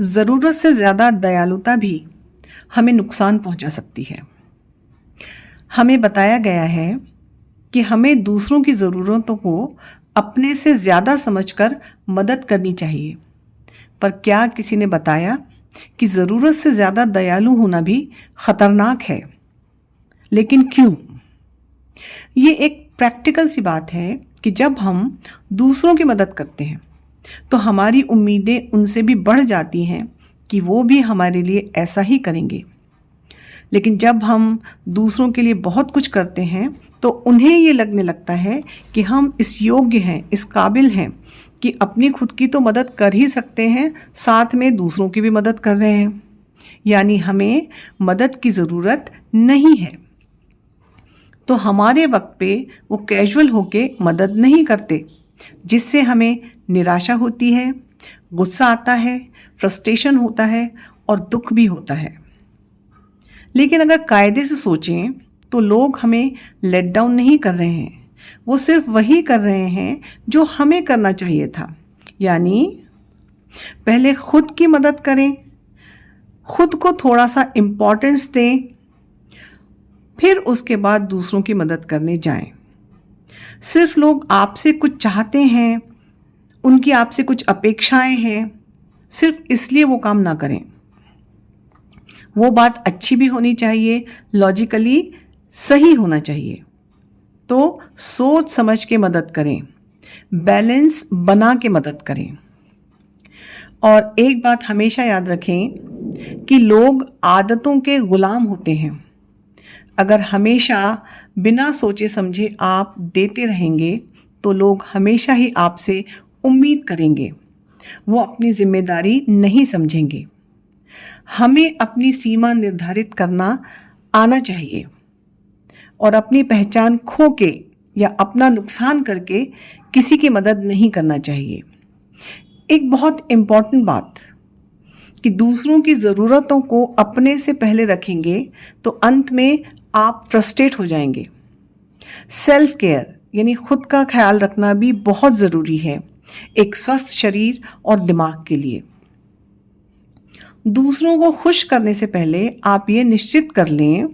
ज़रूरत से ज़्यादा दयालुता भी हमें नुकसान पहुंचा सकती है। हमें बताया गया है कि हमें दूसरों की ज़रूरतों को अपने से ज़्यादा समझकर मदद करनी चाहिए। पर क्या किसी ने बताया कि ज़रूरत से ज़्यादा दयालु होना भी खतरनाक है? लेकिन क्यों? ये एक प्रैक्टिकल सी बात है कि जब हम दूसरों की मदद करते हैं तो हमारी उम्मीदें उनसे भी बढ़ जाती हैं कि वो भी हमारे लिए ऐसा ही करेंगे। लेकिन जब हम दूसरों के लिए बहुत कुछ करते हैं तो उन्हें ये लगने लगता है कि हम इस योग्य हैं, इस काबिल हैं कि अपनी खुद की तो मदद कर ही सकते हैं, साथ में दूसरों की भी मदद कर रहे हैं। यानी हमें मदद की ज़रूरत नहीं है। तो हमारे वक्त पे वो कैजुअल होके मदद नहीं करते, जिससे हमें निराशा होती है, गुस्सा आता है, फ्रस्ट्रेशन होता है और दुख भी होता है। लेकिन अगर कायदे से सोचें तो लोग हमें लेट डाउन नहीं कर रहे हैं, वो सिर्फ वही कर रहे हैं जो हमें करना चाहिए था। यानी पहले खुद की मदद करें, खुद को थोड़ा सा इम्पोर्टेंस दें, फिर उसके बाद दूसरों की मदद करने जाएं। सिर्फ लोग आपसे कुछ चाहते हैं, उनकी आपसे कुछ अपेक्षाएं हैं, सिर्फ इसलिए वो काम ना करें। वो बात अच्छी भी होनी चाहिए, लॉजिकली सही होना चाहिए। तो सोच समझ के मदद करें, बैलेंस बना के मदद करें। और एक बात हमेशा याद रखें कि लोग आदतों के गुलाम होते हैं। अगर हमेशा बिना सोचे समझे आप देते रहेंगे तो लोग हमेशा ही आपसे उम्मीद करेंगे, वो अपनी जिम्मेदारी नहीं समझेंगे। हमें अपनी सीमा निर्धारित करना आना चाहिए और अपनी पहचान खो के या अपना नुकसान करके किसी की मदद नहीं करना चाहिए। एक बहुत इम्पॉर्टेंट बात कि दूसरों की ज़रूरतों को अपने से पहले रखेंगे तो अंत में आप फ्रस्ट्रेट हो जाएंगे। सेल्फ केयर यानी खुद का ख्याल रखना भी बहुत ज़रूरी है एक स्वस्थ शरीर और दिमाग के लिए। दूसरों को खुश करने से पहले आप ये निश्चित कर लें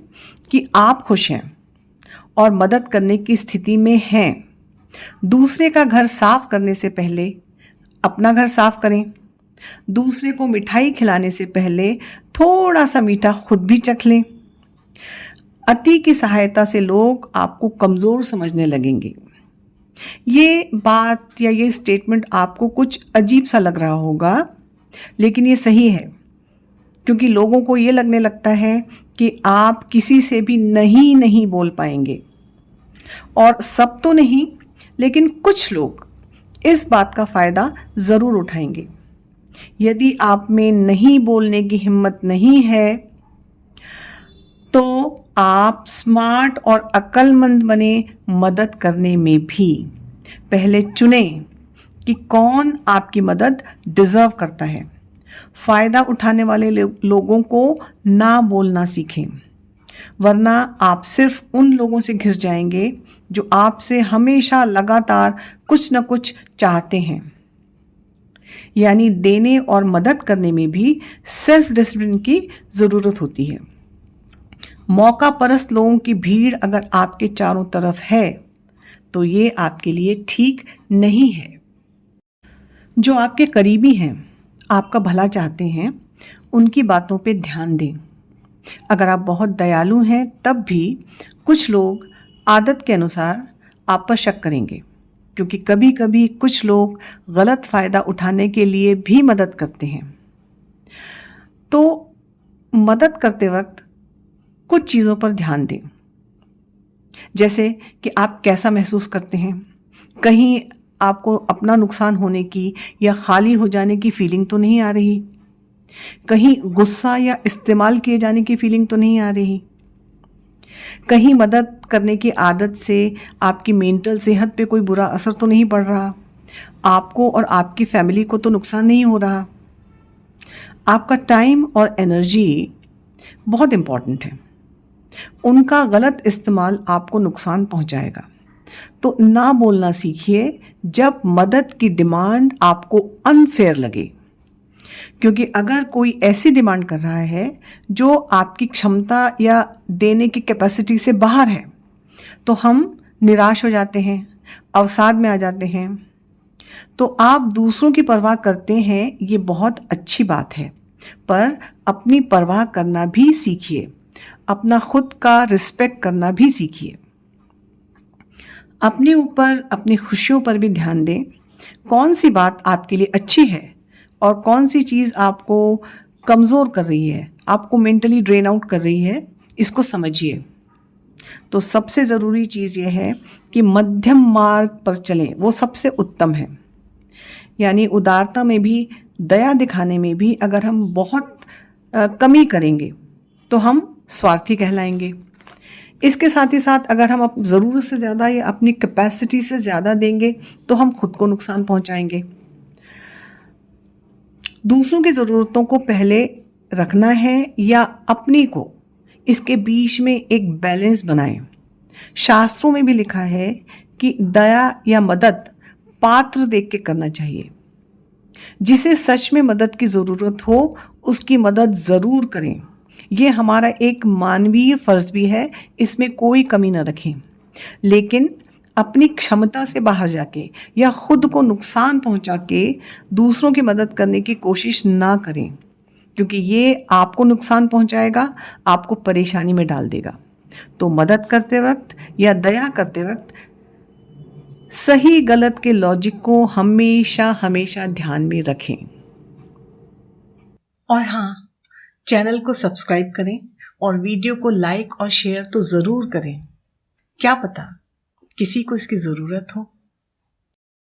कि आप खुश हैं और मदद करने की स्थिति में हैं। दूसरे का घर साफ करने से पहले अपना घर साफ करें। दूसरे को मिठाई खिलाने से पहले थोड़ा सा मीठा खुद भी चख लें। अति की सहायता से लोग आपको कमज़ोर समझने लगेंगे। ये बात या ये स्टेटमेंट आपको कुछ अजीब सा लग रहा होगा, लेकिन ये सही है, क्योंकि लोगों को ये लगने लगता है कि आप किसी से भी नहीं बोल पाएंगे। और सब तो नहीं, लेकिन कुछ लोग इस बात का फ़ायदा ज़रूर उठाएंगे। यदि आप में नहीं बोलने की हिम्मत नहीं है तो आप स्मार्ट और अक्लमंद बने मदद करने में भी। पहले चुनें कि कौन आपकी मदद डिज़र्व करता है। फ़ायदा उठाने वाले लोगों को ना बोलना सीखें, वरना आप सिर्फ उन लोगों से घिर जाएंगे जो आपसे हमेशा लगातार कुछ न कुछ चाहते हैं। यानी देने और मदद करने में भी सेल्फ डिसिप्लिन की ज़रूरत होती है। मौका परस्त लोगों की भीड़ अगर आपके चारों तरफ है तो ये आपके लिए ठीक नहीं है। जो आपके करीबी हैं, आपका भला चाहते हैं, उनकी बातों पे ध्यान दें। अगर आप बहुत दयालु हैं तब भी कुछ लोग आदत के अनुसार आप पर शक करेंगे, क्योंकि कभी कभी कुछ लोग गलत फ़ायदा उठाने के लिए भी मदद करते हैं। तो मदद करते वक्त कुछ चीज़ों पर ध्यान दें, जैसे कि आप कैसा महसूस करते हैं। कहीं आपको अपना नुकसान होने की या खाली हो जाने की फीलिंग तो नहीं आ रही? कहीं गुस्सा या इस्तेमाल किए जाने की फीलिंग तो नहीं आ रही? कहीं मदद करने की आदत से आपकी मेंटल सेहत पे कोई बुरा असर तो नहीं पड़ रहा? आपको और आपकी फैमिली को तो नुकसान नहीं हो रहा? आपका टाइम और एनर्जी बहुत इम्पॉर्टेंट है, उनका गलत इस्तेमाल आपको नुकसान पहुंचाएगा। तो ना बोलना सीखिए जब मदद की डिमांड आपको अनफेयर लगे। क्योंकि अगर कोई ऐसी डिमांड कर रहा है जो आपकी क्षमता या देने की कैपेसिटी से बाहर है, तो हम निराश हो जाते हैं, अवसाद में आ जाते हैं। तो आप दूसरों की परवाह करते हैं, ये बहुत अच्छी बात है, पर अपनी परवाह करना भी सीखिए, अपना खुद का रिस्पेक्ट करना भी सीखिए। अपने ऊपर, अपनी खुशियों पर भी ध्यान दें। कौन सी बात आपके लिए अच्छी है और कौन सी चीज़ आपको कमज़ोर कर रही है, आपको मेंटली ड्रेन आउट कर रही है, इसको समझिए। तो सबसे ज़रूरी चीज़ ये है कि मध्यम मार्ग पर चलें, वो सबसे उत्तम है। यानी उदारता में भी, दया दिखाने में भी अगर हम बहुत कमी करेंगे तो हम स्वार्थी कहलाएंगे। इसके साथ ही साथ अगर हम ज़रूरत से ज़्यादा या अपनी कैपेसिटी से ज़्यादा देंगे तो हम खुद को नुकसान पहुंचाएंगे। दूसरों की ज़रूरतों को पहले रखना है या अपनी को, इसके बीच में एक बैलेंस बनाएं। शास्त्रों में भी लिखा है कि दया या मदद पात्र देख के करना चाहिए। जिसे सच में मदद की ज़रूरत हो उसकी मदद ज़रूर करें। ये हमारा एक मानवीय फ़र्ज़ भी है, इसमें कोई कमी न रखें। लेकिन अपनी क्षमता से बाहर जाके या खुद को नुकसान पहुंचा के दूसरों की मदद करने की कोशिश ना करें, क्योंकि ये आपको नुकसान पहुंचाएगा, आपको परेशानी में डाल देगा। तो मदद करते वक्त या दया करते वक्त सही गलत के लॉजिक को हमेशा हमेशा ध्यान में रखें। और हाँ, चैनल को सब्सक्राइब करें और वीडियो को लाइक और शेयर तो ज़रूर करें। क्या पता किसी को इसकी ज़रूरत हो।